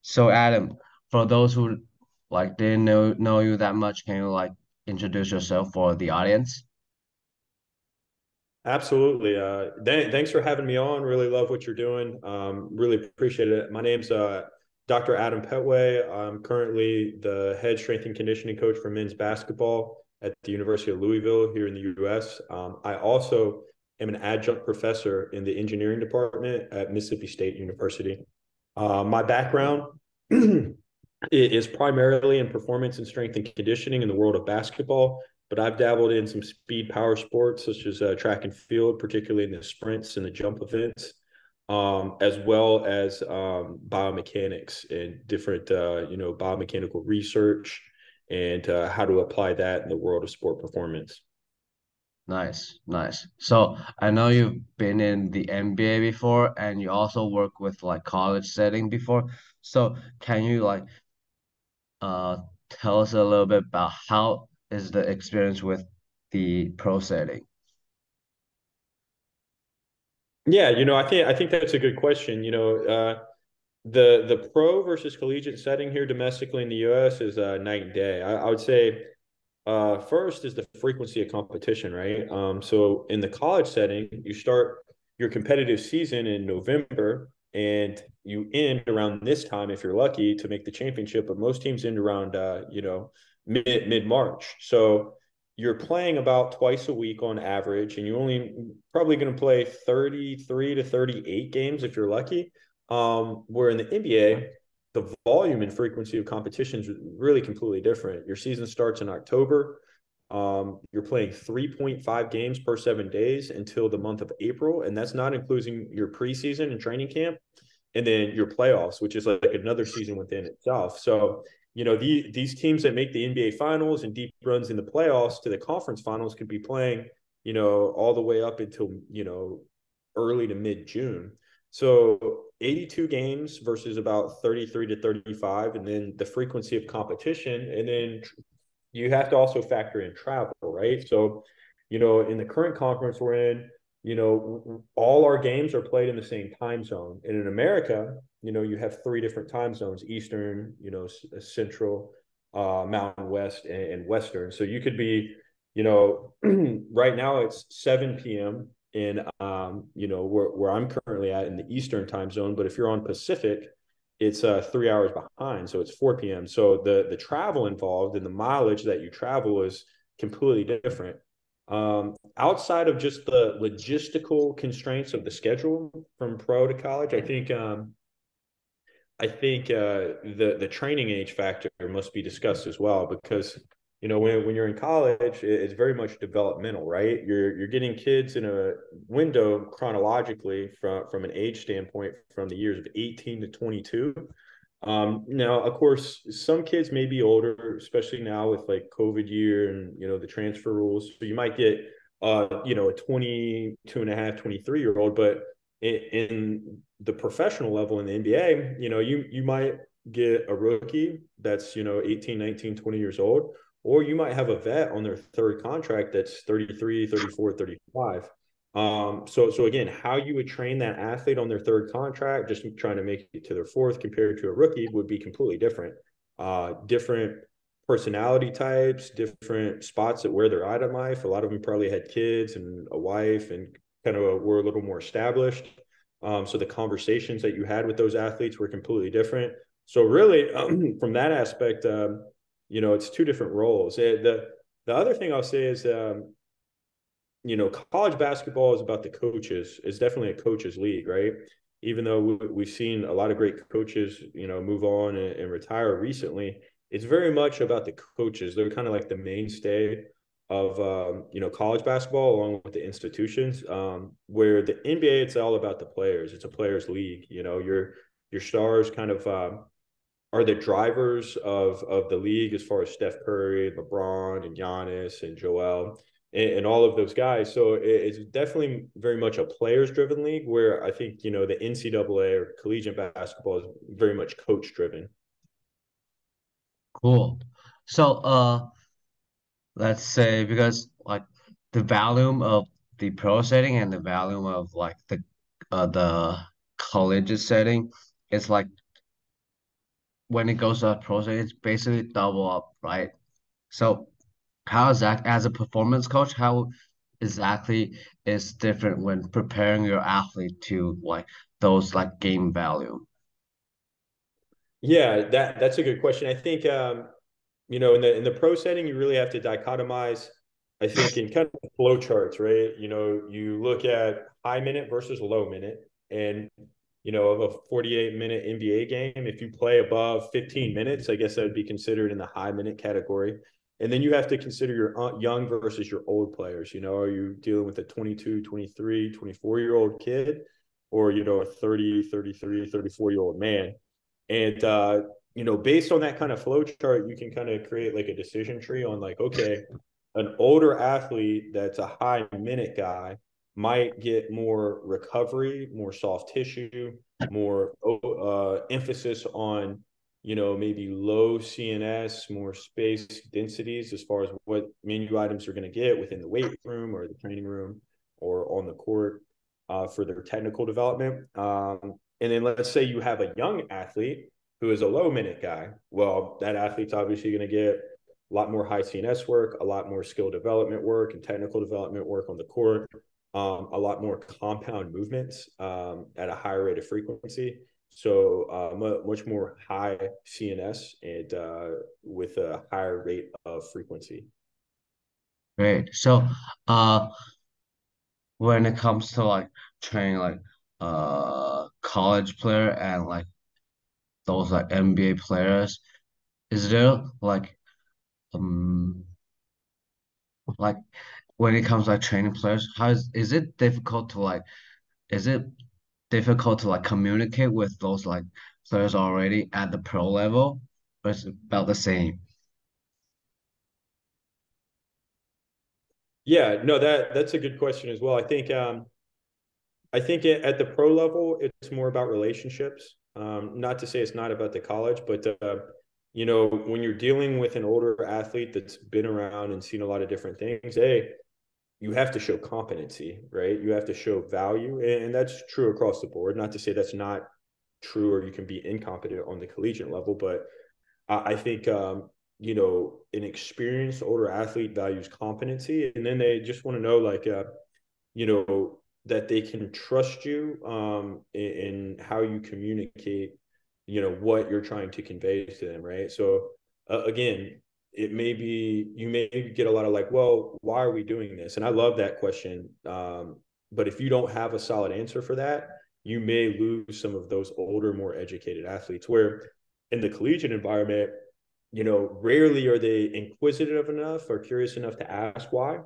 So Adam, for those who like didn't know you that much, can you like introduce yourself for the audience? Absolutely. Thanks for having me on. Really love what you're doing. Really appreciate it. My name's Dr. Adam Petway. I'm currently the head strength and conditioning coach for men's basketball at the University of Louisville here in the U.S. I also am an adjunct professor in the engineering department at Mississippi State University. My background is primarily in performance and strength and conditioning in the world of basketball, but I've dabbled in some speed power sports such as track and field, particularly in the sprints and the jump events, as well as biomechanics and different, biomechanical research and how to apply that in the world of sport performance. Nice, nice. So I know you've been in the NBA before and you also work with like college setting before. So can you like uh tell us a little bit about how is the experience with the pro setting? Yeah, I think that's a good question. The pro versus collegiate setting here domestically in the U.S. is night and day. I would say first is the frequency of competition, right? So in the college setting, you start your competitive season in November and you end around this time if you're lucky to make the championship. But most teams end around mid March. So you're playing about twice a week on average, and you're only probably going to play 33 to 38 games if you're lucky. Where in the NBA, the volume and frequency of competition is really completely different. Your season starts in October. You're playing 3.5 games per 7 days until the month of April, and that's not including your preseason and training camp, and then your playoffs, which is like another season within itself. So, these teams that make the NBA finals and deep runs in the playoffs to the conference finals could be playing, all the way up until, early to mid June. So 82 games versus about 33 to 35, and then the frequency of competition. And then you have to also factor in travel, right? So, in the current conference we're in, all our games are played in the same time zone. And in America, you have three different time zones: Eastern, Central, Mountain West, and Western. So you could be, right now it's 7 p.m. in, where I'm currently at in the Eastern time zone. But if you're on Pacific, it's 3 hours behind, so it's 4 p.m. So the travel involved and the mileage that you travel is completely different. Outside of just the logistical constraints of the schedule from pro to college, I think the training age factor must be discussed as well because when you're in college, it's very much developmental, right? You're getting kids in a window chronologically from an age standpoint from the years of 18 to 22. Now, of course, some kids may be older, especially now with like COVID year and the transfer rules. So you might get a 22 and a half, 23-year old, but in the professional level in the NBA, you might get a rookie that's 18, 19, 20 years old, or you might have a vet on their third contract that's 33, 34, 35. So again, how you would train that athlete on their third contract, just trying to make it to their fourth compared to a rookie would be completely different. Different personality types, different spots at where they're at in life. A lot of them probably had kids and a wife and kind of were a little more established. So the conversations that you had with those athletes were completely different. So really, from that aspect, it's two different roles. The other thing I'll say is, college basketball is about the coaches. It's definitely a coaches league, right? Even though we've seen a lot of great coaches, move on and retire recently, it's very much about the coaches. They're kind of like the mainstay of college basketball along with the institutions. Where the NBA, it's all about the players. It's a players league. Your stars kind of are the drivers of the league as far as Steph Curry, LeBron, and Giannis and Joel and all of those guys. So it's definitely very much a players driven league where I think, the NCAA or collegiate basketball is very much coach driven. Cool. So let's say because like the volume of the pro setting and the volume of like the college setting is like when it goes to a pro setting, it's basically double up, right? So how is that as a performance coach? How exactly is different when preparing your athlete to like those like game value? Yeah, that's a good question. I think in the pro setting, you really have to dichotomize, I think, in kind of flow charts, right? You look at high minute versus low minute, and of a 48-minute NBA game, if you play above 15 minutes, I guess that would be considered in the high minute category. And then you have to consider your young versus your old players. Are you dealing with a 22, 23, 24-year-old kid, or a 30, 33, 34-year-old man? And based on that kind of flow chart, you can kind of create like a decision tree on like, okay, an older athlete that's a high minute guy might get more recovery, more soft tissue, more emphasis on, maybe low CNS, more space densities as far as what menu items are going to get within the weight room or the training room or on the court for their technical development. And then let's say you have a young athlete who is a low minute guy. Well, that athlete's obviously going to get a lot more high CNS work, a lot more skill development work and technical development work on the court, a lot more compound movements at a higher rate of frequency. So much more high CNS and with a higher rate of frequency. Great. So, when it comes to like training like college player and like those like NBA players, is there um like when it comes to like training players, is it difficult to like is it difficult to like communicate with those like players already at the pro level, or is it about the same? Yeah, no, that's a good question as well. I think at the pro level, it's more about relationships. Not to say it's not about the college, but when you're dealing with an older athlete that's been around and seen a lot of different things, you have to show competency, right? You have to show value, and that's true across the board. Not to say that's not true or you can be incompetent on the collegiate level, but I think an experienced older athlete values competency, and then they just want to know like that they can trust you in how you communicate, what you're trying to convey to them, right? So again, it may be you may get a lot of like, well, why are we doing this? And I love that question. But if you don't have a solid answer for that, you may lose some of those older, more educated athletes. Where in the collegiate environment, rarely are they inquisitive enough or curious enough to ask why.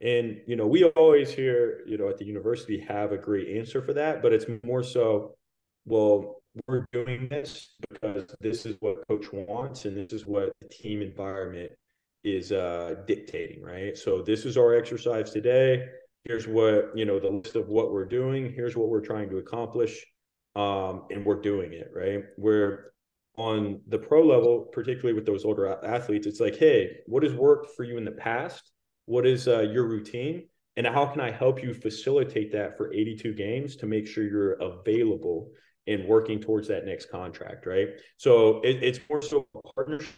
And, we always here, at the university have a great answer for that, but it's more so, well, we're doing this because this is what coach wants and this is what the team environment is dictating, right? So this is our exercise today. Here's what, the list of what we're doing. Here's what we're trying to accomplish. And we're doing it, right? We're on the pro level, particularly with those older athletes, it's like, hey, what has worked for you in the past? What is your routine? And how can I help you facilitate that for 82 games to make sure you're available and working towards that next contract, right? So it's more so a partnership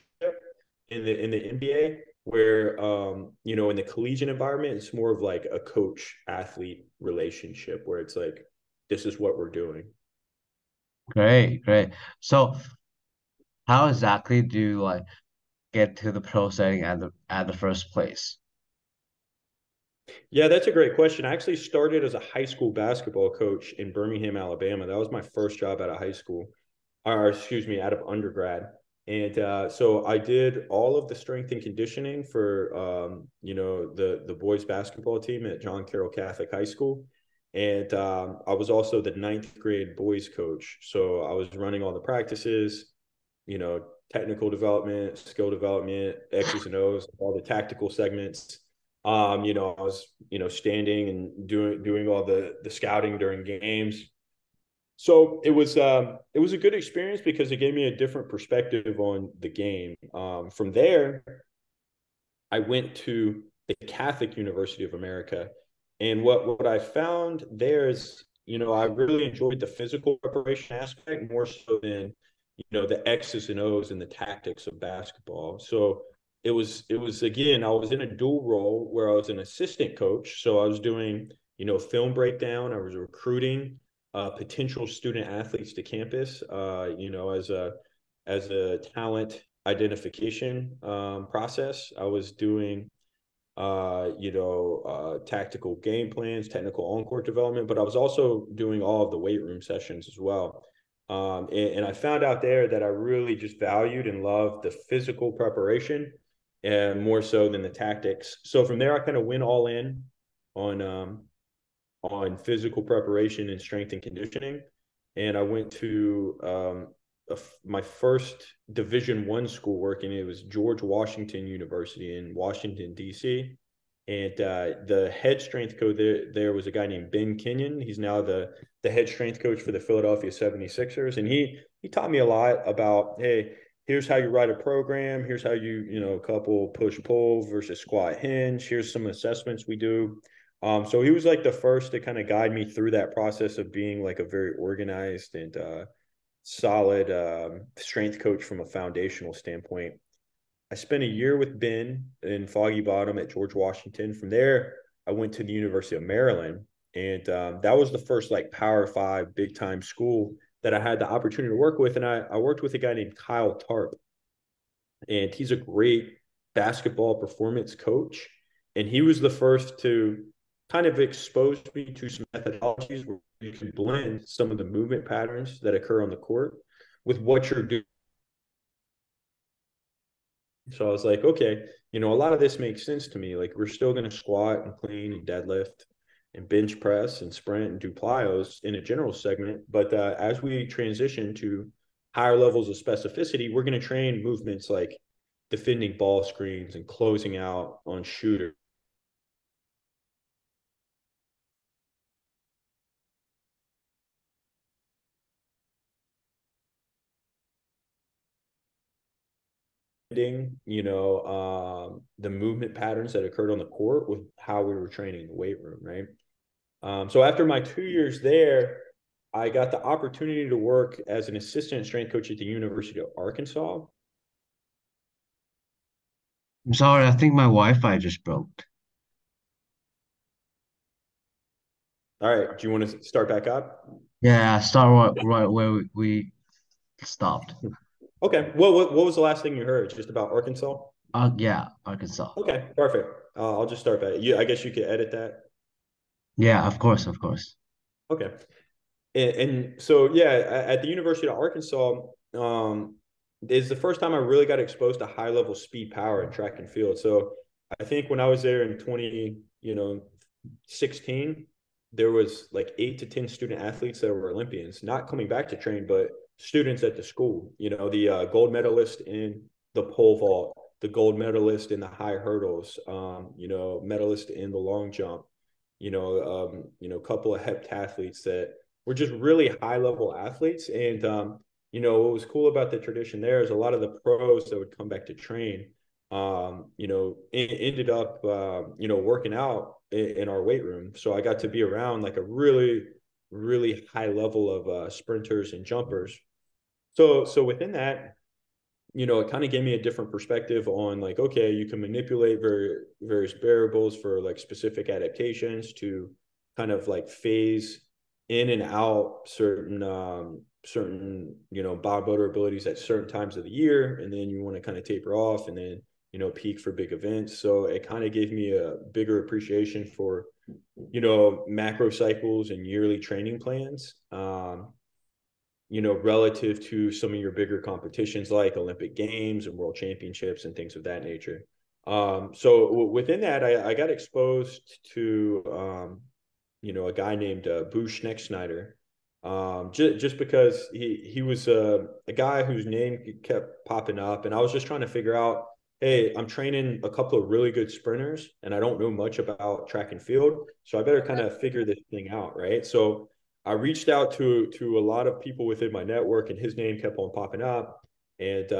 in the NBA where in the collegiate environment, it's more of like a coach athlete relationship where it's like, this is what we're doing. Great, great. So how exactly do you like get to the pro setting at the first place? Yeah, that's a great question. I actually started as a high school basketball coach in Birmingham, Alabama. That was my first job out of high school, or excuse me, out of undergrad. And so I did all of the strength and conditioning for the boys basketball team at John Carroll Catholic High School. And I was also the ninth grade boys coach. So I was running all the practices, technical development, skill development, X's and O's, all the tactical segments. I was, standing and doing all the scouting during games. So it was a good experience because it gave me a different perspective on the game. From there, I went to the Catholic University of America, and what I found there is, I really enjoyed the physical preparation aspect more so than the X's and O's and the tactics of basketball. So it was again, I was in a dual role where I was an assistant coach. So I was doing, film breakdown. I was recruiting potential student athletes to campus, as a talent identification process. I was doing tactical game plans, technical on-court development, but I was also doing all of the weight room sessions as well. And I found out there that I really just valued and loved the physical preparation and more so than the tactics. So from there, I kind of went all in on physical preparation and strength and conditioning. And I went to my first Division I school working. It was George Washington University in Washington, D.C. And the head strength coach there was a guy named Ben Kenyon. He's now the head strength coach for the Philadelphia 76ers. And he taught me a lot about, hey, here's how you write a program. Here's how you couple push-pull versus squat hinge. Here's some assessments we do. So he was like the first to kind of guide me through that process of being like a very organized and solid strength coach from a foundational standpoint. I spent a year with Ben in Foggy Bottom at George Washington. From there, I went to the University of Maryland, and that was the first like Power 5 big time school that I had the opportunity to work with. And I worked with a guy named Kyle Tarp, and he's a great basketball performance coach. And he was the first to kind of expose me to some methodologies where you can blend some of the movement patterns that occur on the court with what you're doing. So I was like, okay, a lot of this makes sense to me. Like, we're still going to squat and clean and deadlift and bench press and sprint and do plyos in a general segment. But as we transition to higher levels of specificity, we're going to train movements like defending ball screens and closing out on shooters. The movement patterns that occurred on the court with how we were training in the weight room, right? So after my 2 years there, I got the opportunity to work as an assistant strength coach at the University of Arkansas. I'm sorry, I think my Wi-Fi just broke. All right, do you want to start back up? Yeah, start right where we stopped. Okay. What was the last thing you heard? Just about Arkansas? Yeah, Arkansas. Okay, perfect. I'll just start back. I guess you could edit that. Yeah, of course, of course. Okay. And so, yeah, at the University of Arkansas, is the first time I really got exposed to high level speed, power, and track and field. So I think when I was there in 2016, there was like 8 to 10 student athletes that were Olympians, not coming back to train, but students at the school. The gold medalist in the pole vault, the gold medalist in the high hurdles, medalist in the long jump. A couple of heptathletes that were just really high level athletes. And what was cool about the tradition there is a lot of the pros that would come back to train, ended up, working out in our weight room. So I got to be around like a really, really high level of sprinters and jumpers. So within that, it kind of gave me a different perspective on like, okay, you can manipulate various variables for like specific adaptations to kind of like phase in and out certain bodybuilder abilities at certain times of the year, and then you want to kind of taper off and then peak for big events. So it kind of gave me a bigger appreciation for macro cycles and yearly training plans, relative to some of your bigger competitions like Olympic Games and World Championships and things of that nature. So within that, I got exposed to a guy named Boo Schnecksnyder, just because he was a guy whose name kept popping up, and I was just trying to figure out, hey, I'm training a couple of really good sprinters, and I don't know much about track and field, so I better kind of figure this thing out, right? So I reached out to a lot of people within my network, and his name kept on popping up, and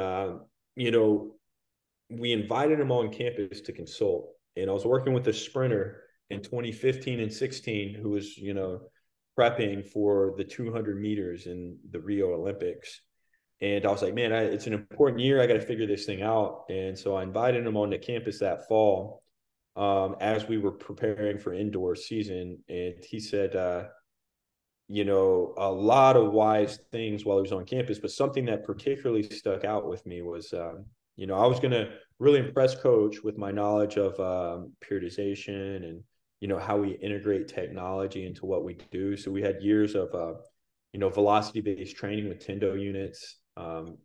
we invited him on campus to consult, and I was working with a sprinter in 2015 and 16 who was prepping for the 200 meters in the Rio Olympics. And I was like, man, it's an important year. I got to figure this thing out. And so I invited him onto campus that fall, as we were preparing for indoor season. And he said, a lot of wise things while he was on campus, but something that particularly stuck out with me was, I was going to really impress Coach with my knowledge of periodization and, how we integrate technology into what we do. So we had years of, velocity-based training with Tendo units.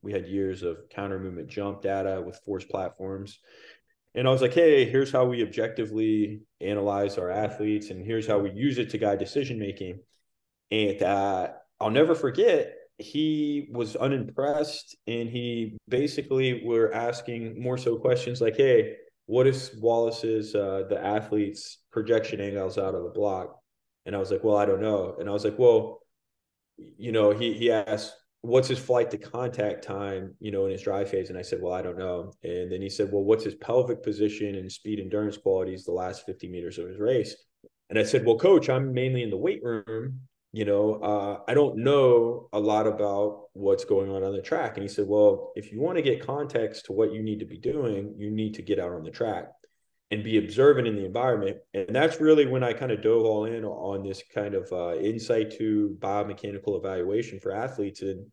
We had years of counter movement jump data with force platforms. And I was like, hey, here's how we objectively analyze our athletes, and here's how we use it to guide decision making. And I'll never forget, he was unimpressed, and he basically were asking more so questions like, hey, what is Wallace's, the athlete's projection angles out of the block? And I was like, well, I don't know. And I was like, well, he asked, what's his flight to contact time, in his drive phase? And I said, well, I don't know. And then he said, well, what's his pelvic position and speed endurance qualities the last 50 meters of his race? And I said, well, Coach, I'm mainly in the weight room. I don't know a lot about what's going on the track. And he said, well, if you want to get context to what you need to be doing, you need to get out on the track and be observant in the environment. And that's really when I kind of dove all in on this kind of insight to biomechanical evaluation for athletes, and,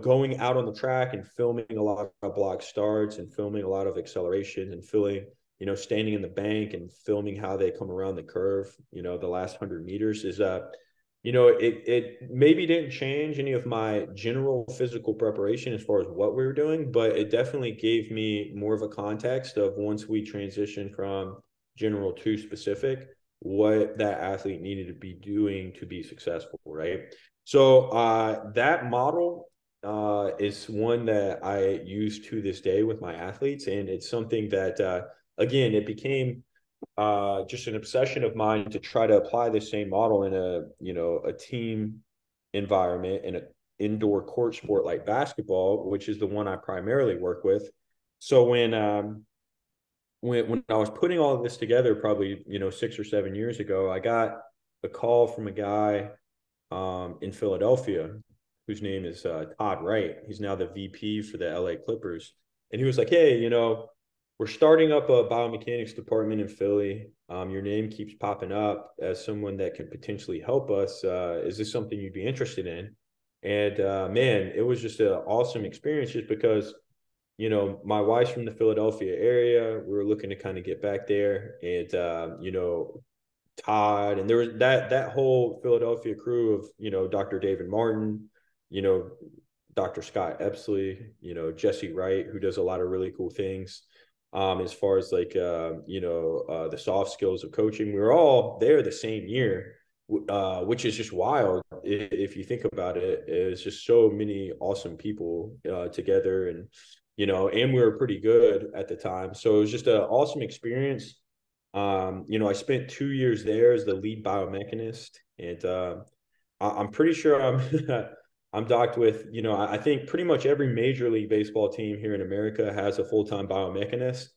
going out on the track and filming a lot of block starts and filming a lot of acceleration and filming, standing in the bank and filming how they come around the curve, the last 100 meters is, it maybe didn't change any of my general physical preparation as far as what we were doing, but it definitely gave me more of a context of, once we transitioned from general to specific, what that athlete needed to be doing to be successful, right? So that model is one that I use to this day with my athletes, and it's something that, again, it became just an obsession of mine to try to apply the same model in a team environment in an indoor court sport like basketball, which is the one I primarily work with. So when I was putting all of this together, probably 6 or 7 years ago, I got a call from a guy in Philadelphia whose name is Todd Wright. He's now the VP for the LA Clippers, and he was like, hey, we're starting up a biomechanics department in Philly. Your name keeps popping up as someone that could potentially help us. Is this something you'd be interested in? And man, it was just an awesome experience, just because, my wife's from the Philadelphia area. We were looking to kind of get back there, and Todd, and there was that whole Philadelphia crew of, Dr. David Martin, Dr. Scott Epsley, Jesse Wright, who does a lot of really cool things. As far as like, the soft skills of coaching, we were all there the same year, which is just wild. If you think about it, it's just so many awesome people together, and, and we were pretty good at the time. So it was just an awesome experience. I spent 2 years there as the lead biomechanist, and I'm pretty sure I'm docked with, I think pretty much every Major League Baseball team here in America has a full-time biomechanist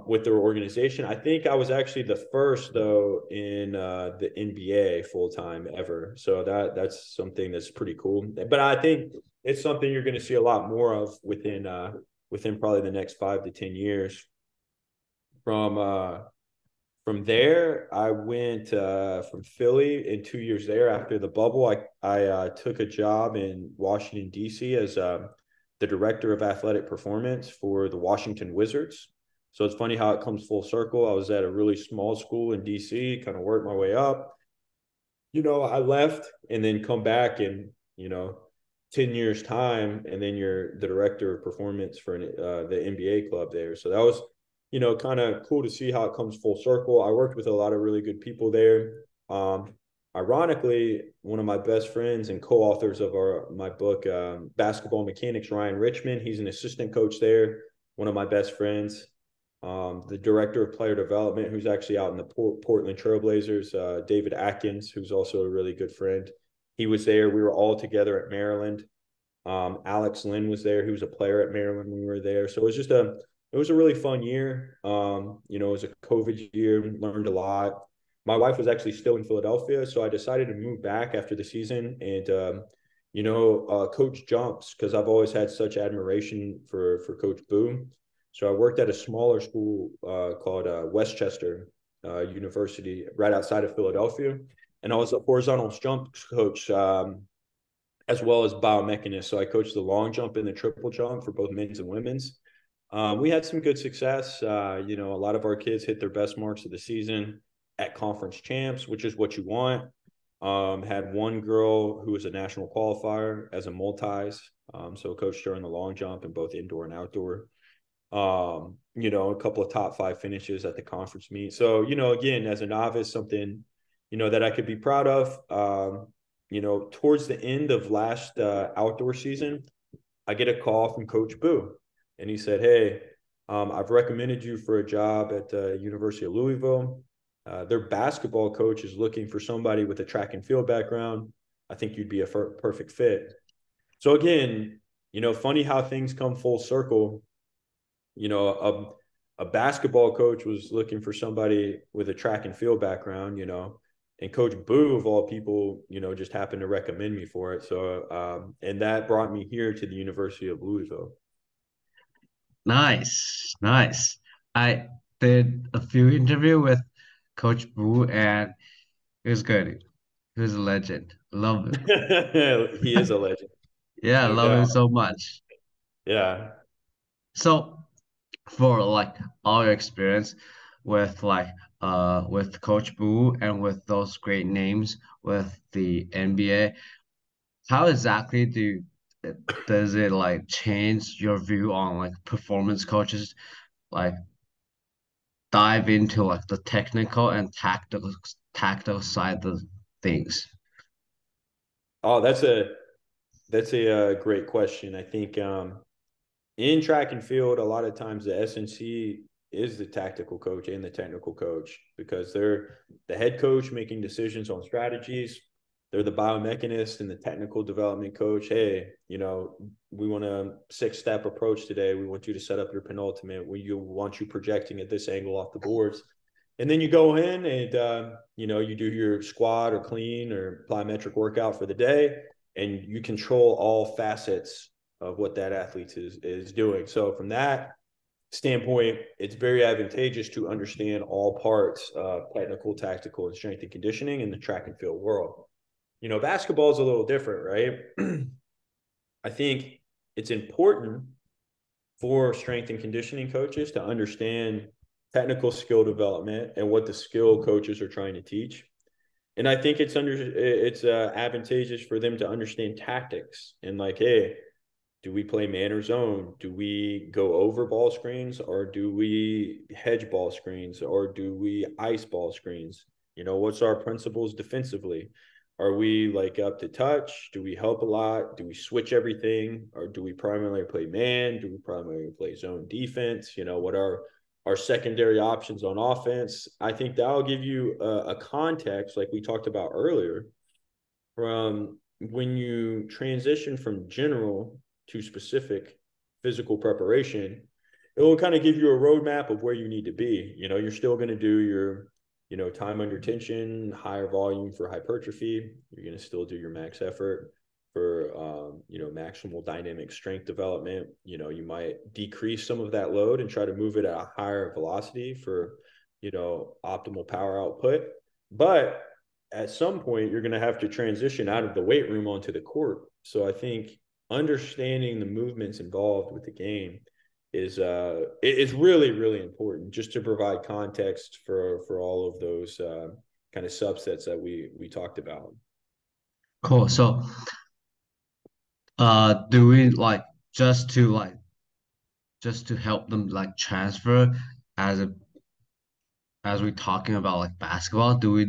with their organization. I think I was actually the first, though, in the NBA full-time ever. So that's something that's pretty cool. But I think it's something you're going to see a lot more of within probably the next 5 to 10 years. From there, I went from Philly in 2 years there. After the bubble, I took a job in Washington, D.C. as the director of athletic performance for the Washington Wizards. So it's funny how it comes full circle. I was at a really small school in D.C., kind of worked my way up. I left and then come back in, 10 years time, and then you're the director of performance for the NBA club there. So that was, kind of cool to see how it comes full circle. I worked with a lot of really good people there. Ironically, one of my best friends and co-authors of my book, Basketball Mechanics, Ryan Richmond, he's an assistant coach there, one of my best friends. The director of player development, who's actually out in the Portland Trailblazers, David Atkins, who's also a really good friend. He was there. We were all together at Maryland. Alex Lynn was there. He was a player at Maryland when we were there. So it was a really fun year. It was a COVID year, learned a lot. My wife was actually still in Philadelphia, so I decided to move back after the season and, Coach jumps, because I've always had such admiration for Coach Boo. So I worked at a smaller school called Westchester University, right outside of Philadelphia, and I was a horizontal jump coach, as well as biomechanist. So I coached the long jump and the triple jump for both men's and women's. We had some good success. A lot of our kids hit their best marks of the season at conference champs, which is what you want. Had one girl who was a national qualifier as a multis. So coached her in the long jump in both indoor and outdoor. A couple of top 5 finishes at the conference meet. So, again, as a novice, something, that I could be proud of. Towards the end of last outdoor season, I get a call from Coach Boo, and he said, "Hey, I've recommended you for a job at the University of Louisville. Their basketball coach is looking for somebody with a track and field background. I think you'd be a perfect fit." So again, funny how things come full circle. A basketball coach was looking for somebody with a track and field background, and Coach Boo, of all people, just happened to recommend me for it. So, and that brought me here to the University of Louisville. Nice, nice. I did a few interview with Coach Boo, and he was good. He was a legend. Love him. He is a legend, Yeah, no love him doubt. so much. Yeah. So for like all your experience with with Coach Boo and with those great names with the NBA, how exactly does it like change your view on like performance coaches, like dive into like the technical and tactical side of things? Oh, that's a great question. I think in track and field, a lot of times the SNC is the tactical coach and the technical coach, because they're the head coach making decisions on strategies. They're the biomechanist and the technical development coach. Hey, we want a 6-step approach today. We want you to set up your penultimate. We want you projecting at this angle off the boards. And then you go in and, you do your squat or clean or plyometric workout for the day, and you control all facets of what that athlete is doing. So from that standpoint, it's very advantageous to understand all parts of technical, tactical, and strength and conditioning in the track and field world. Basketball is a little different, right? I think it's important for strength and conditioning coaches to understand technical skill development and what the skill coaches are trying to teach. And I think it's advantageous for them to understand tactics and, like, hey, do we play man or zone? Do we go over ball screens, or do we hedge ball screens, or do we ice ball screens? What's our principles defensively? Are we like up to touch? Do we help a lot? Do we switch everything? Or do we primarily play man? Do we primarily play zone defense? What are our secondary options on offense? I think that'll give you a context, like we talked about earlier, from when you transition from general to specific physical preparation. It will kind of give you a roadmap of where you need to be. You're still going to do your time under tension, higher volume for hypertrophy. You're going to still do your max effort for maximal dynamic strength development. You might decrease some of that load and try to move it at a higher velocity for optimal power output. But at some point, you're going to have to transition out of the weight room onto the court. So I think understanding the movements involved with the game is really, really important, just to provide context for all of those kind of subsets that we talked about. Cool. So, do we like just to like just to help them like transfer as a as we're talking about like basketball, do we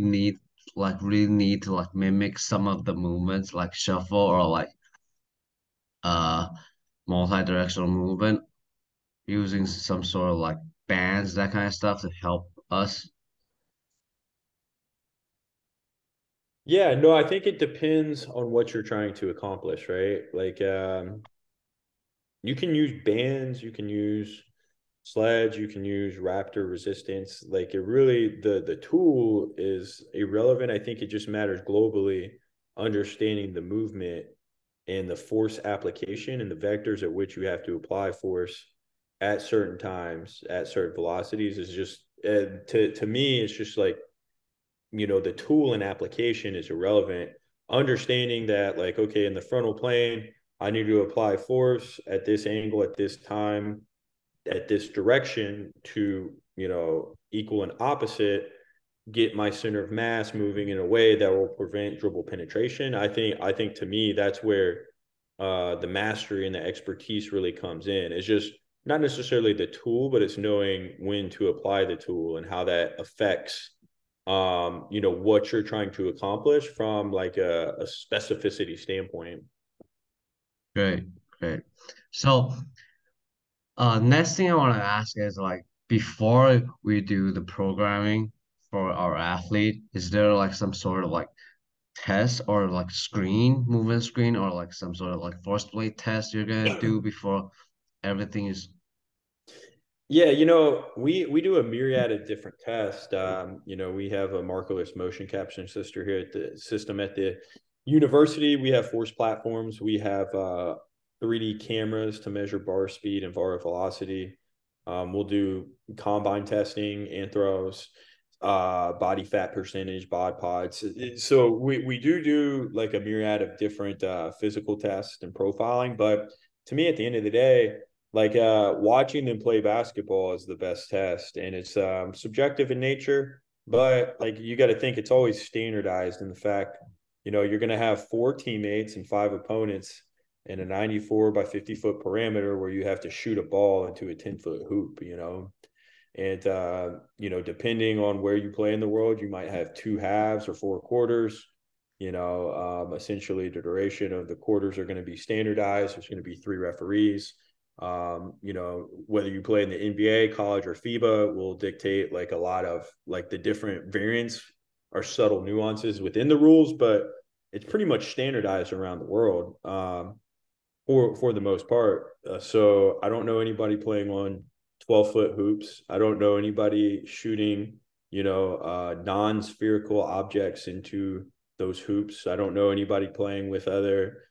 really need to like mimic some of the movements like shuffle or like uh multi-directional movement using some sort of like bands, that kind of stuff to help us? Yeah, no, I think it depends on what you're trying to accomplish, right? Like, you can use bands, you can use sledge, you can use raptor resistance. Like, it really, the tool is irrelevant. I think it just matters globally understanding the movement and the force application and the vectors at which you have to apply force at certain times, at certain velocities is just, to me, it's just like, the tool and application is irrelevant. Understanding that, like, okay, in the frontal plane, I need to apply force at this angle, at this time, at this direction to, equal and opposite, get my center of mass moving in a way that will prevent dribble penetration. I think to me, that's where the mastery and the expertise really comes in. It's just not necessarily the tool, but it's knowing when to apply the tool and how that affects what you're trying to accomplish from like a specificity standpoint. Great, great. So, next thing I want to ask is like before we do the programming for our athlete, is there like some sort of like test or like movement screen, or like some sort of like force plate test you're gonna do before everything is Yeah, we do a myriad of different tests. We have a markerless motion capturing system at the university. We have force platforms. We have 3D cameras to measure bar speed and bar velocity. We'll do combine testing, anthros, body fat percentage, bod pods. So we do like a myriad of different physical tests and profiling. But to me, at the end of the day, like watching them play basketball is the best test, and it's subjective in nature, but like you got to think it's always standardized in the fact, you're going to have 4 teammates and 5 opponents in a 94 by 50 foot parameter where you have to shoot a ball into a 10 foot hoop, and depending on where you play in the world, you might have 2 halves or 4 quarters. Essentially the duration of the quarters are going to be standardized. There's going to be 3 referees. Whether you play in the NBA, college, or FIBA will dictate like a lot of like the different variants or subtle nuances within the rules, but it's pretty much standardized around the world for the most part. So I don't know anybody playing on 12-foot hoops. I don't know anybody shooting, non-spherical objects into those hoops. I don't know anybody playing with other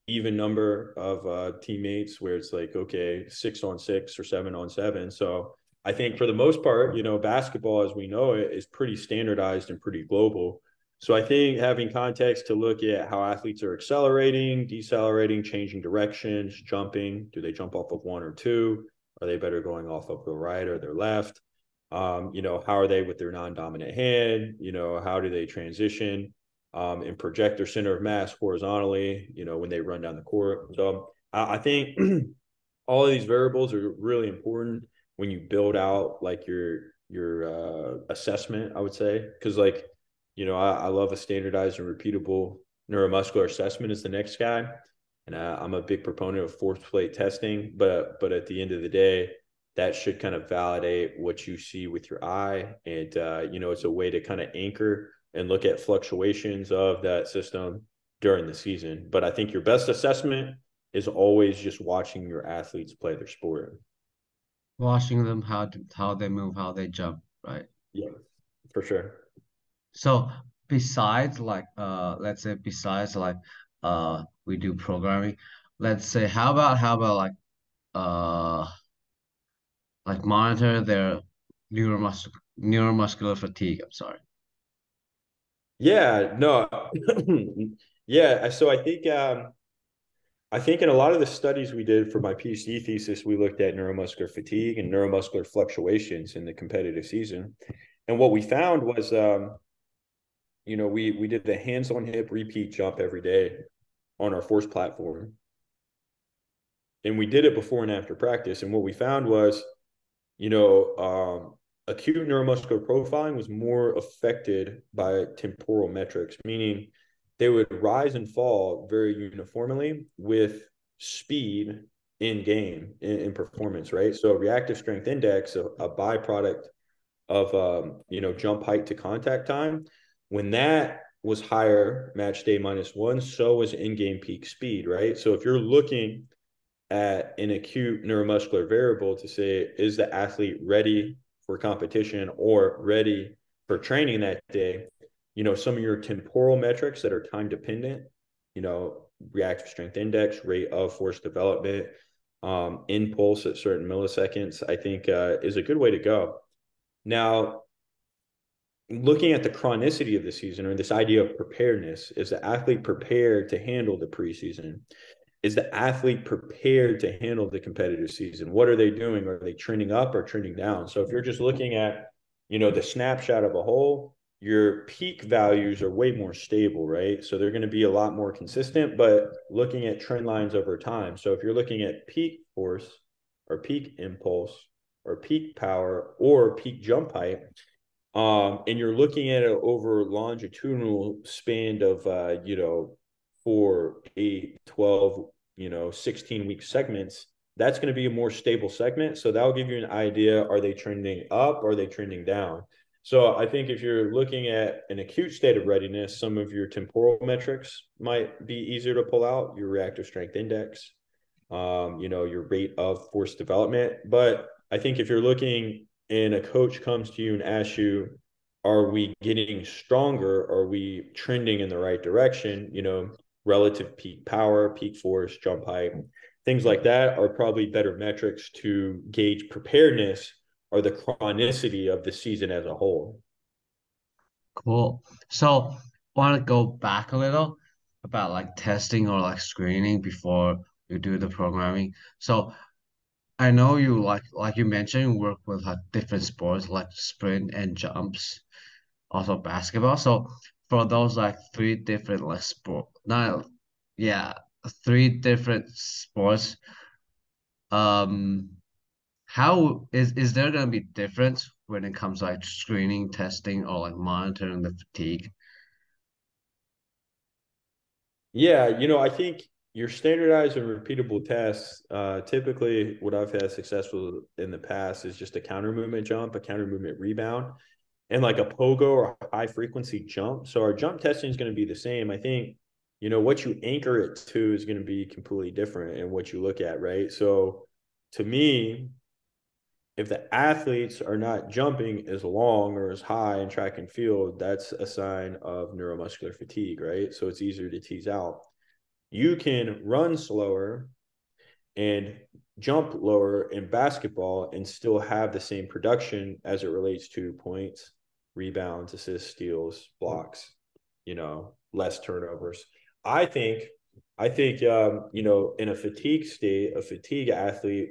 even number of teammates where it's like, okay, 6-on-6 or 7-on-7. So I think for the most part, basketball as we know it is pretty standardized and pretty global. So I think having context to look at how athletes are accelerating, decelerating, changing directions, jumping, do they jump off of 1 or 2? Are they better going off of the right or their left? How are they with their non-dominant hand? How do they transition? And project their center of mass horizontally, when they run down the court. So I think all of these variables are really important when you build out like your assessment, I would say, because like, I love a standardized and repeatable neuromuscular assessment is the next guy. And I'm a big proponent of force plate testing, but at the end of the day, that should kind of validate what you see with your eye. And, it's a way to kind of anchor and look at fluctuations of that system during the season. But I think your best assessment is always just watching your athletes play their sport. watching them how they move, how they jump, right? Yeah, for sure. So besides like let's say besides like we do programming, let's say how about like monitor their neuromuscular fatigue. I'm sorry. Yeah, no. Yeah, so I think in a lot of the studies we did for my PhD thesis, we looked at neuromuscular fatigue and neuromuscular fluctuations in the competitive season. And what we found was, we did the hands-on hip repeat jump every day on our force platform. And we did it before and after practice. And what we found was, acute neuromuscular profiling was more affected by temporal metrics, meaning they would rise and fall very uniformly with speed in game in performance, right? So reactive strength index, a byproduct of jump height to contact time, when that was higher match day -1, so was in-game peak speed, right? So if you're looking at an acute neuromuscular variable to say, is the athlete ready for competition or ready for training that day? Some of your temporal metrics that are time dependent reactive strength index, rate of force development, impulse at certain milliseconds, I think is a good way to go. Now, looking at the chronicity of the season, or this idea of preparedness, is the athlete prepared to handle the preseason? Is the athlete prepared to handle the competitive season? What are they doing? Are they trending up or trending down? So if you're just looking at, the snapshot of a whole, your peak values are way more stable, right? So they're going to be a lot more consistent, but looking at trend lines over time. So if you're looking at peak force or peak impulse or peak power or peak jump height, and you're looking at it over longitudinal span of, 4, 8, 12, 16-week segments, that's going to be a more stable segment. So that'll give you an idea. Are they trending up? Or are they trending down? So I think if you're looking at an acute state of readiness, some of your temporal metrics might be easier to pull out, your reactive strength index, your rate of force development. But I think if you're looking and a coach comes to you and asks you, are we getting stronger? Are we trending in the right direction? Relative peak power, peak force, jump height, things like that are probably better metrics to gauge preparedness or the chronicity of the season as a whole. Cool. So, want to go back a little about like testing or like screening before you do the programming. So, I know you like you mentioned, you work with like different sports like sprint and jumps, also basketball. So, for those like three different like sport, not yeah, three different sports, um, how is there gonna be difference when it comes like screening, testing, or like monitoring the fatigue? Yeah, I think your standardized and repeatable tests, typically what I've had successful in the past is just a counter movement jump, a counter movement rebound, and like a pogo or a high frequency jump. So our jump testing is going to be the same. I think, what you anchor it to is going to be completely different in what you look at, right? So to me, if the athletes are not jumping as long or as high in track and field, that's a sign of neuromuscular fatigue, right? So it's easier to tease out. You can run slower and jump lower in basketball and still have the same production as it relates to points, rebounds, assists, steals, blocks, less turnovers. I think, in a fatigue state, a fatigue athlete,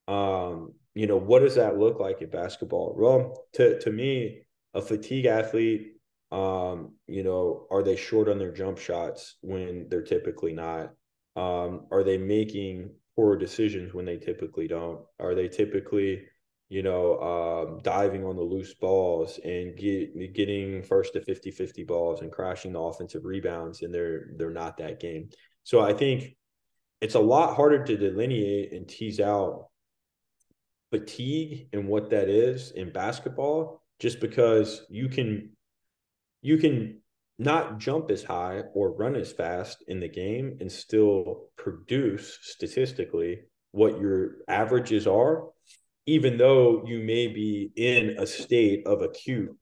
what does that look like in basketball? Well, to me, a fatigue athlete, are they short on their jump shots when they're typically not? Are they making poor decisions when they typically don't? Are they typically, diving on the loose balls and getting first to 50-50 balls and crashing the offensive rebounds, and they're not that game. So I think it's a lot harder to delineate and tease out fatigue and what that is in basketball, just because you can not jump as high or run as fast in the game and still produce statistically what your averages are, even though you may be in a state of acute,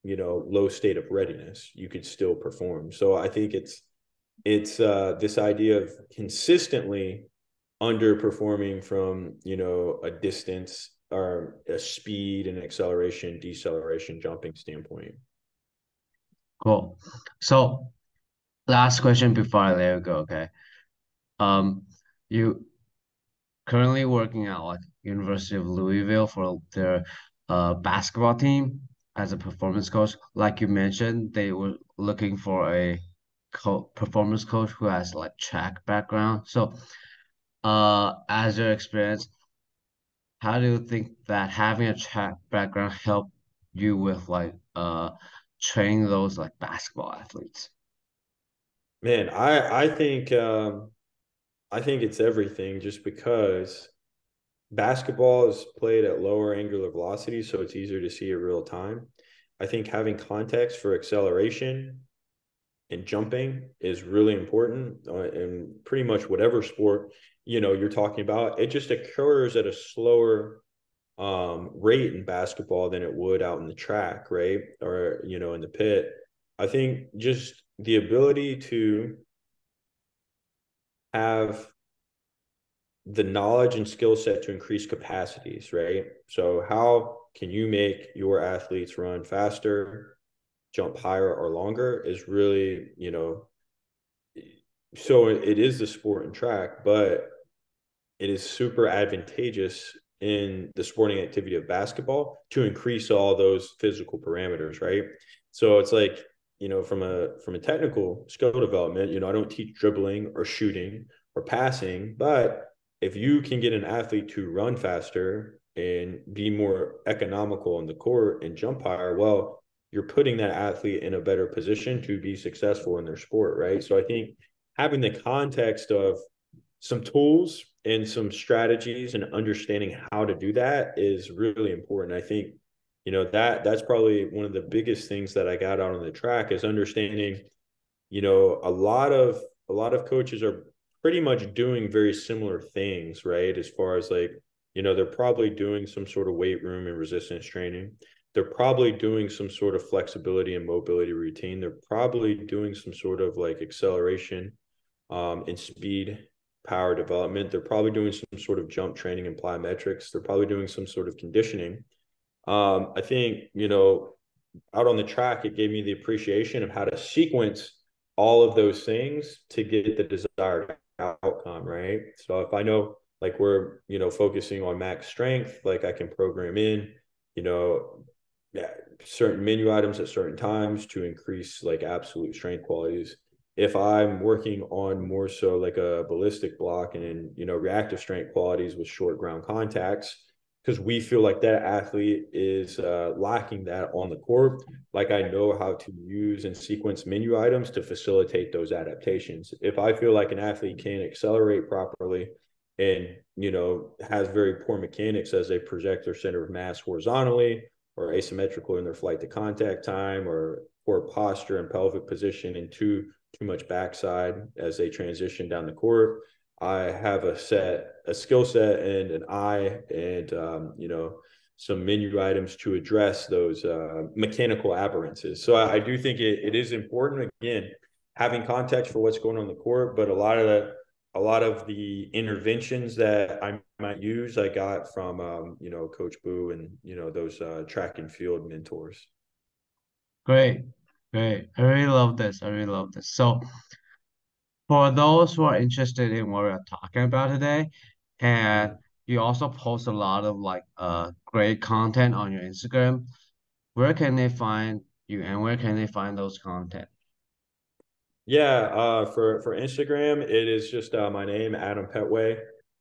low state of readiness, you could still perform. So I think it's this idea of consistently underperforming from, a distance or a speed and acceleration, deceleration, jumping standpoint. Cool. So, last question before I let you go, okay? You currently working at like University of Louisville for their basketball team as a performance coach. Like you mentioned, they were looking for a co performance coach who has like track background. So, as your experience, how do you think that having a track background help you with like training those like basketball athletes? Man, I think it's everything, just because basketball is played at lower angular velocity, so it's easier to see it real time. I think having context for acceleration and jumping is really important in pretty much whatever sport you're talking about. It just occurs at a slower rate in basketball than it would out in the track, right? Or in the pit. I think just the ability to have the knowledge and skill set to increase capacities, right? So how can you make your athletes run faster, jump higher or longer is really, so it is the sport and track, but it is super advantageous in the sporting activity of basketball to increase all those physical parameters, right? So it's like, from a technical skill development, I don't teach dribbling or shooting or passing, but if you can get an athlete to run faster and be more economical in the court and jump higher, well, you're putting that athlete in a better position to be successful in their sport, right? So I think having the context of some tools and some strategies and understanding how to do that is really important. I think, that's probably one of the biggest things that I got out on the track is understanding, a lot of coaches are pretty much doing very similar things, right? As far as like, they're probably doing some sort of weight room and resistance training. They're probably doing some sort of flexibility and mobility routine. They're probably doing some sort of like acceleration and speed power development. They're probably doing some sort of jump training and plyometrics. They're probably doing some sort of conditioning. I think, out on the track, it gave me the appreciation of how to sequence all of those things to get the desired outcome, right? So if I know like we're, focusing on max strength, like I can program in, certain menu items at certain times to increase like absolute strength qualities. If I'm working on more so like a ballistic block and, reactive strength qualities with short ground contacts, because we feel like that athlete is lacking that on the court. Like I know how to use and sequence menu items to facilitate those adaptations. If I feel like an athlete can't accelerate properly and, has very poor mechanics as they project their center of mass horizontally or asymmetrical in their flight to contact time or poor posture and pelvic position and too much backside as they transition down the court, I have a skill set and an eye and, some menu items to address those mechanical aberrances. So I do think it is important, again, having context for what's going on in the court, but a lot of the interventions that I might use, I got from, Coach Boo and, those track and field mentors. Great, great. I really love this. I really love this. So for those who are interested in what we're talking about today, and you also post a lot of like great content on your Instagram, where can they find you and where can they find those content? Yeah, for Instagram, it is just my name, Adam Petway.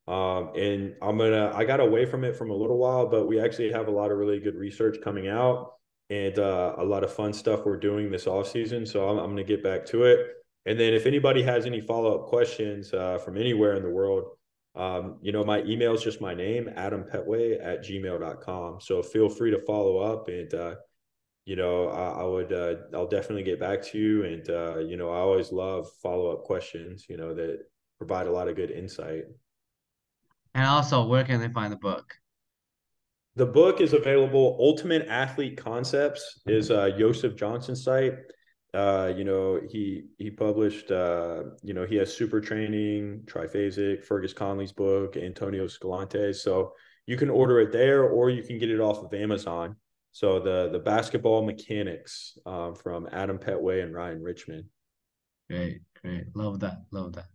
And I got away from it from a little while, but we actually have a lot of really good research coming out and a lot of fun stuff we're doing this off season. So I'm gonna get back to it. And then if anybody has any follow-up questions from anywhere in the world, my email is just my name, adampetway@gmail.com. So feel free to follow up and I'll definitely get back to you. And, I always love follow-up questions, that provide a lot of good insight. And also, where can they find the book? The book is available. Ultimate Athlete Concepts is Joseph Johnson's site. He published, he has Super Training, Triphasic, Fergus Conley's book, Antonio Escalante's. So you can order it there or you can get it off of Amazon. So the basketball mechanics from Adam Petway and Ryan Richmond. Great, great. Love that. Love that.